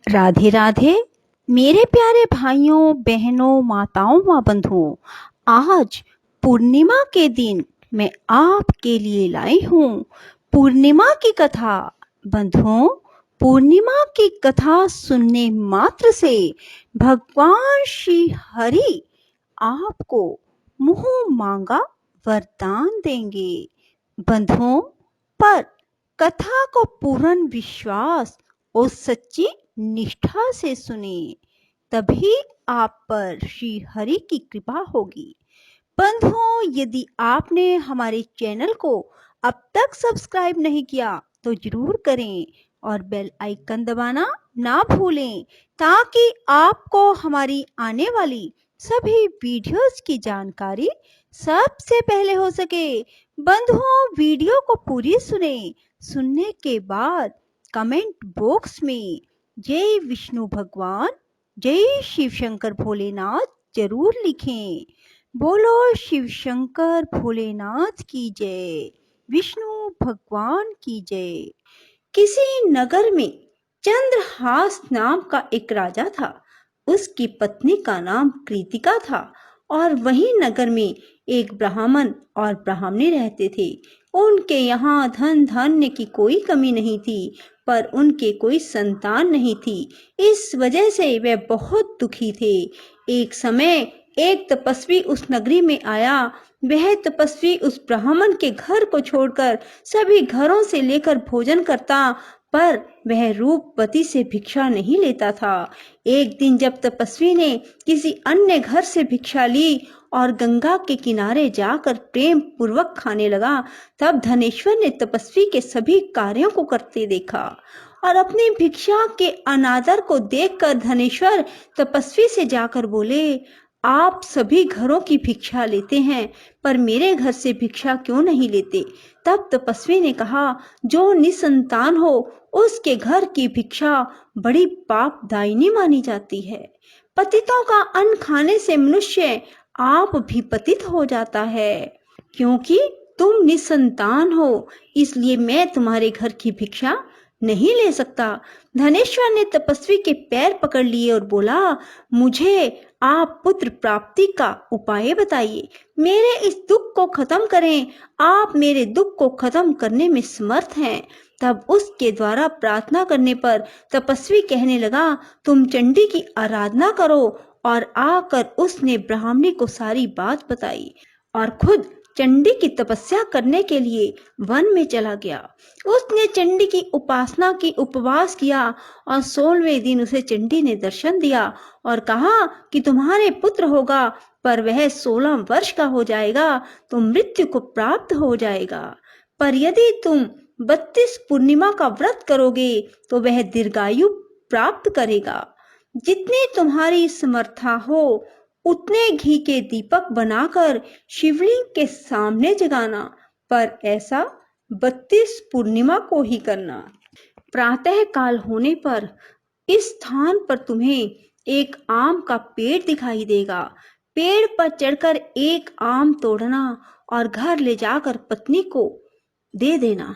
राधे राधे मेरे प्यारे भाइयों बहनों माताओं व बंधुओं। आज पूर्णिमा के दिन मैं आपके लिए लाई हूँ पूर्णिमा की कथा। बंधुओं, पूर्णिमा की कथा सुनने मात्र से भगवान श्री हरि आपको मुंह मांगा वरदान देंगे। बंधुओं, पर कथा को पूर्ण विश्वास और सच्ची निष्ठा से सुने, तभी आप पर श्री हरि की कृपा होगी। बंधुओं, यदि आपने हमारे चैनल को अब तक सब्सक्राइब नहीं किया तो जरूर करें और बेल आइकन दबाना ना भूलें, ताकि आपको हमारी आने वाली सभी वीडियोस की जानकारी सबसे पहले हो सके। बंधुओं, वीडियो को पूरी सुनने के बाद कमेंट बॉक्स में जय विष्णु भगवान, जय शिव शंकर भोलेनाथ जरूर लिखें। बोलो शिव शंकर भोलेनाथ की जय, विष्णु भगवान की जय। किसी नगर में चंद्रहास नाम का एक राजा था। उसकी पत्नी का नाम कृतिका था और वही नगर में एक ब्राह्मण और ब्राह्मणी रहते थे। उनके यहाँ धन धान्य की कोई कमी नहीं थी, पर उनके कोई संतान नहीं थी। इस वजह से वे बहुत दुखी थे। एक समय एक तपस्वी उस नगरी में आया। वह तपस्वी उस ब्राह्मण के घर को छोड़कर सभी घरों से लेकर भोजन करता, पर वह रूपवती से भिक्षा नहीं लेता था। एक दिन जब तपस्वी ने किसी अन्य घर से भिक्षा ली और गंगा के किनारे जाकर प्रेम पूर्वक खाने लगा, तब धनेश्वर ने तपस्वी के सभी कार्यों को करते देखा और अपनी भिक्षा के अनादर को देखकर धनेश्वर तपस्वी से जाकर बोले, आप सभी घरों की भिक्षा लेते हैं, पर मेरे घर से भिक्षा क्यों नहीं लेते? तब तपस्वी ने कहा, जो निसंतान हो उसके घर की भिक्षा बड़ी पापदायिनी मानी जाती है। पतितों का अन्न खाने से मनुष्य आप भी पतित हो जाता है। क्योंकि तुम निसंतान हो, इसलिए मैं तुम्हारे घर की भिक्षा नहीं ले सकता। धनेश्वर ने तपस्वी के पैर पकड़ लिए और बोला, मुझे आप पुत्र प्राप्ति का उपाय बताइए, मेरे इस दुख को खत्म करें। आप मेरे दुख को खत्म करने में समर्थ हैं। तब उसके द्वारा प्रार्थना करने पर तपस्वी कहने लगा, तुम चंडी की आराधना करो। और आकर उसने ब्राह्मणी को सारी बात बताई और खुद चंडी की तपस्या करने के लिए वन में चला गया। उसने चंडी की उपासना की, उपवास किया और 16वें दिन उसे चंडी ने दर्शन दिया और कहा कि तुम्हारे पुत्र होगा, पर वह 16 वर्ष का हो जाएगा तो मृत्यु को प्राप्त हो जाएगा। पर यदि तुम 32 पूर्णिमा का व्रत करोगे तो वह दीर्घायु प्राप्त करेगा। जितनी तुम्हारी समर्था हो उतने घी के दीपक बनाकर शिवलिंग के सामने जगाना, पर ऐसा 32 पूर्णिमा को ही करना। प्रातः काल होने पर इस स्थान पर तुम्हें एक आम का पेड़ दिखाई देगा। पेड़ पर चढ़कर एक आम तोड़ना और घर ले जाकर पत्नी को दे देना।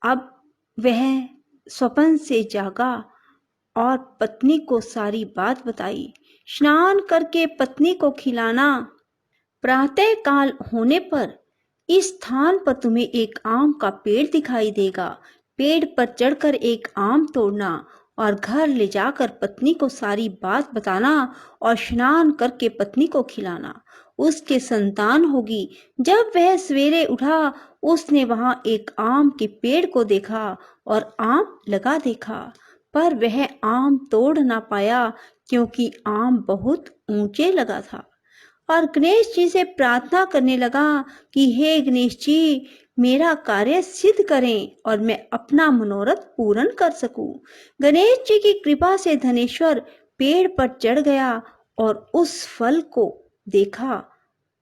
अब वह स्वप्न से जागा और पत्नी को सारी बात बताई। स्नान करके पत्नी को खिलाना। प्रातः काल होने पर इस स्थान पर तुम्हें एक आम का पेड़ दिखाई देगा। पेड़ पर चढ़कर एक आम तोड़ना और घर ले जाकर पत्नी को सारी बात बताना और स्नान करके पत्नी को खिलाना। उसके संतान होगी। जब वह सवेरे उठा, उसने वहां एक आम के पेड़ को देखा और आम लगा देखा, पर वह आम तोड़ ना पाया क्योंकि आम बहुत ऊंचे लगा था। और गणेश जी से प्रार्थना करने लगा कि हे गणेश जी, मेरा कार्य सिद्ध करें और मैं अपना मनोरथ पूर्ण कर सकूं। गणेश जी की कृपा से धनेश्वर पेड़ पर चढ़ गया और उस फल को देखा।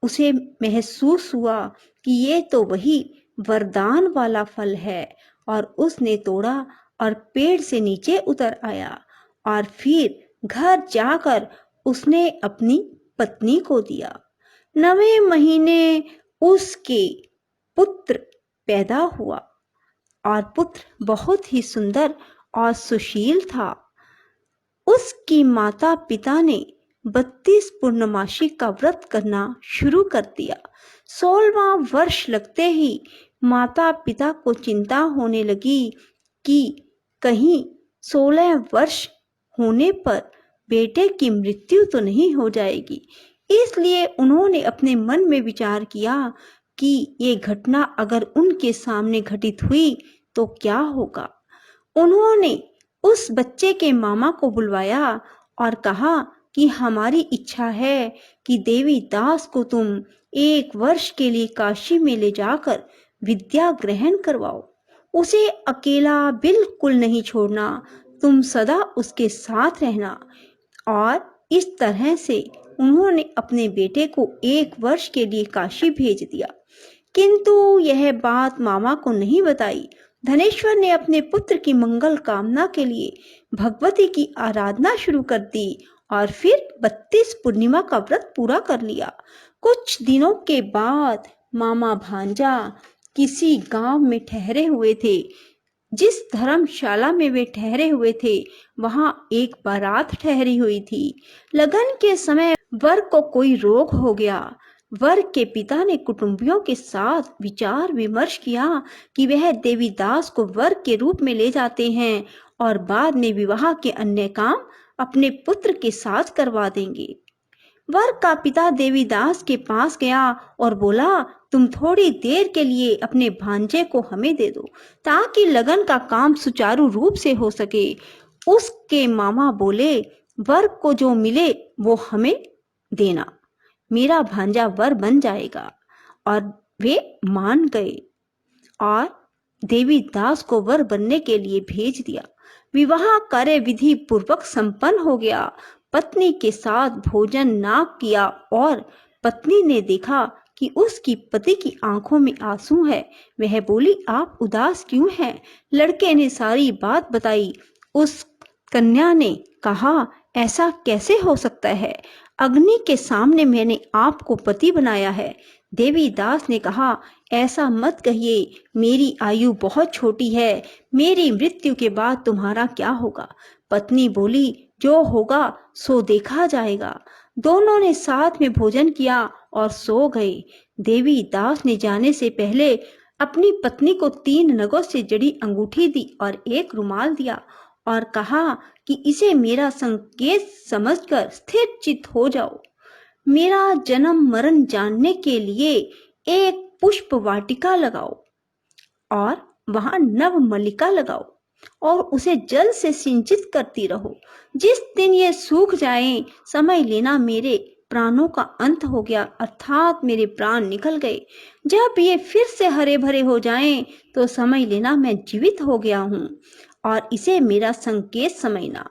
उसे महसूस हुआ कि ये तो वही वरदान वाला फल है, और उसने तोड़ा और पेड़ से नीचे उतर आया और फिर घर जाकर उसने अपनी पत्नी को दिया। 9वें महीने उसके पुत्र पैदा हुआ और पुत्र बहुत ही सुंदर और सुशील था। उसकी माता पिता ने 32 पूर्णमासी का व्रत करना शुरू कर दिया। 16वां वर्ष लगते ही माता पिता को चिंता होने लगी कि कहीं 16 वर्ष होने पर बेटे की मृत्यु तो नहीं हो जाएगी। इसलिए उन्होंने अपने मन में विचार किया कि ये घटना अगर उनके सामने घटित हुई तो क्या होगा। उन्होंने उस बच्चे के मामा को बुलवाया और कहा कि हमारी इच्छा है कि देवी दास को तुम 1 वर्ष के लिए काशी में ले जाकर विद्या ग्रहण करवाओ। उसे अकेला बिल्कुल नहीं छोड़ना, तुम सदा उसके साथ रहना। और इस तरह से उन्होंने अपने बेटे को 1 वर्ष के लिए काशी भेज दिया। किंतु यह बात मामा को नहीं बताई। धनेश्वर ने अपने पुत्र की मंगल कामना के लिए भगवती की आराधना शुरू कर दी और फिर 32 पूर्णिमा का व्रत पूरा कर लिया। कुछ दिनों के बाद मामा भांजा किसी गांव में ठहरे हुए थे। जिस धर्मशाला में वे ठहरे हुए थे वहां एक बारात ठहरी हुई थी। लगन के समय वर को कोई रोग हो गया। वर के पिता ने कुटुंबियों के साथ विचार विमर्श किया कि वह देवीदास को वर के रूप में ले जाते हैं और बाद में विवाह के अन्य काम अपने पुत्र के साथ करवा देंगे। वर का पिता देवीदास के पास गया और बोला, तुम थोड़ी देर के लिए अपने भांजे को हमें दे दो ताकि लगन का काम सुचारू रूप से हो सके। उसके मामा बोले, वर को जो मिले वो हमें देना, मेरा भांजा वर बन जाएगा। और वे मान गए और देवीदास को वर बनने के लिए भेज दिया। विवाह कार्य विधि पूर्वक संपन्न हो गया। पत्नी के साथ भोजन ना किया और पत्नी ने देखा कि उसकी पति की आंखों में आंसू है। वह बोली, आप उदास क्यों हैं? लड़के ने सारी बात बताई। उस कन्या ने कहा, ऐसा कैसे हो सकता है? अग्नि के सामने मैंने आपको पति बनाया है। देवीदास ने कहा, ऐसा मत कहिए, मेरी आयु बहुत छोटी है, मेरी मृत्यु के बाद तुम्हारा क्या होगा? पत्नी बोली, जो होगा सो देखा जाएगा। दोनों ने साथ में भोजन किया और सो गए। देवीदास ने जाने से पहले अपनी पत्नी को 3 नगों से जड़ी अंगूठी दी और एक रुमाल दिया और कहा कि इसे मेरा संकेत समझकर स्थिर चित्त हो जाओ। मेरा जन्म मरण जानने के लिए एक पुष्प वाटिका लगाओ और वहां नव मल्लिका लगाओ और उसे जल से सिंचित करती रहो। जिस दिन ये सूख जाए समझ लेना मेरे प्राणों का अंत हो गया, अर्थात मेरे प्राण निकल गए। जब ये फिर से हरे भरे हो जाएं तो समझ लेना मैं जीवित हो गया हूँ और इसे मेरा संकेत समझना।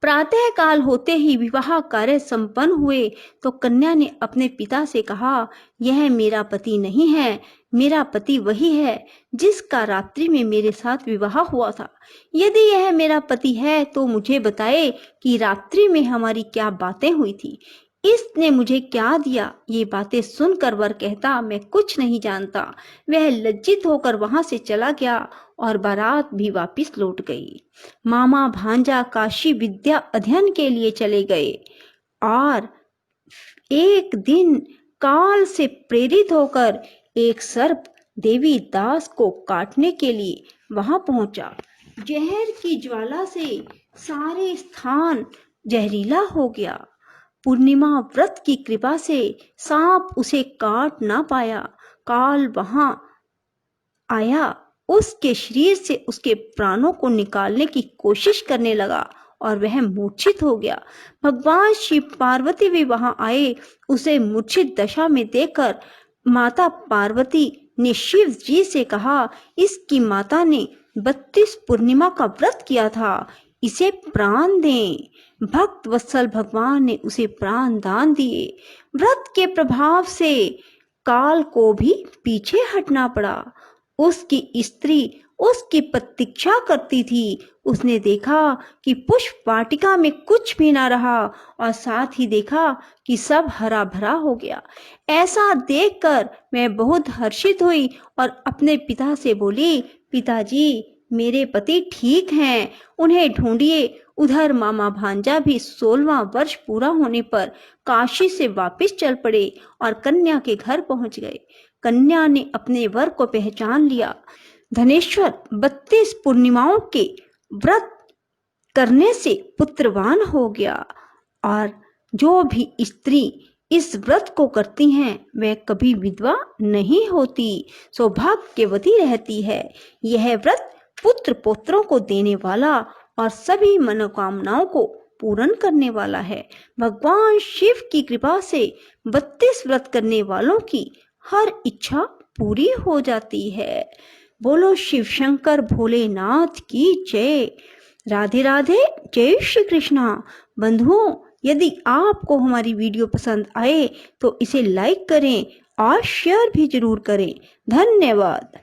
प्रातः काल होते ही विवाह कार्य संपन्न हुए तो कन्या ने अपने पिता से कहा, यह मेरा पति नहीं है, मेरा पति वही है जिसका रात्रि में मेरे साथ विवाह हुआ था। यदि यह मेरा पति है तो मुझे बताए कि रात्रि में हमारी क्या बातें हुई थी, इसने मुझे क्या दिया। ये बातें सुनकर वर कहता, मैं कुछ नहीं जानता। वह लज्जित होकर वहां से चला गया और बारात भी वापस लौट गई। मामा भांजा काशी विद्या अध्ययन के लिए चले गए और एक दिन काल से प्रेरित होकर एक सर्प देवीदास को काटने के लिए वहां पहुंचा। जहर की ज्वाला से सारे स्थान जहरीला हो गया। पूर्णिमा व्रत की कृपा से सांप उसे काट ना पाया। काल वहां आया, उसके शरीर से उसके प्राणों को निकालने की कोशिश करने लगा और वह मूर्छित हो गया। भगवान शिव पार्वती भी वहां आए। उसे मूर्छित दशा में देखकर माता पार्वती ने शिव जी से कहा, इसकी माता ने 32 पूर्णिमा का व्रत किया था, इसे प्राण दें। भक्त वत्सल भगवान ने उसे प्राण दान दिए। व्रत के प्रभाव से काल को भी पीछे हटना पड़ा। उसकी स्त्री उसकी प्रतीक्षा करती थी। उसने देखा कि पुष्प वाटिका में कुछ भी ना रहा और साथ ही देखा कि सब हरा भरा हो गया। ऐसा देखकर मैं बहुत हर्षित हुई और अपने पिता से बोली, पिताजी मेरे पति ठीक हैं, उन्हें ढूंढिए। उधर मामा भांजा भी 16वां वर्ष पूरा होने पर काशी से वापस चल पड़े और कन्या के घर पहुंच गए। कन्या ने अपने वर को पहचान लिया। धनेश्वर 32 पूर्णिमाओं के व्रत करने से पुत्रवान हो गया और जो भी स्त्री इस व्रत को करती हैं वह कभी विधवा नहीं होती, सौभाग्यवती रहती है। यह व्रत पुत्र पौत्रों को देने वाला और सभी मनोकामनाओं को पूर्ण करने वाला है। भगवान शिव की कृपा से 32 व्रत करने वालों की हर इच्छा पूरी हो जाती है। बोलो शिव शंकर भोलेनाथ की जय। राधे राधे, जय श्री कृष्णा। बंधुओं, यदि आपको हमारी वीडियो पसंद आए तो इसे लाइक करें और शेयर भी जरूर करें। धन्यवाद।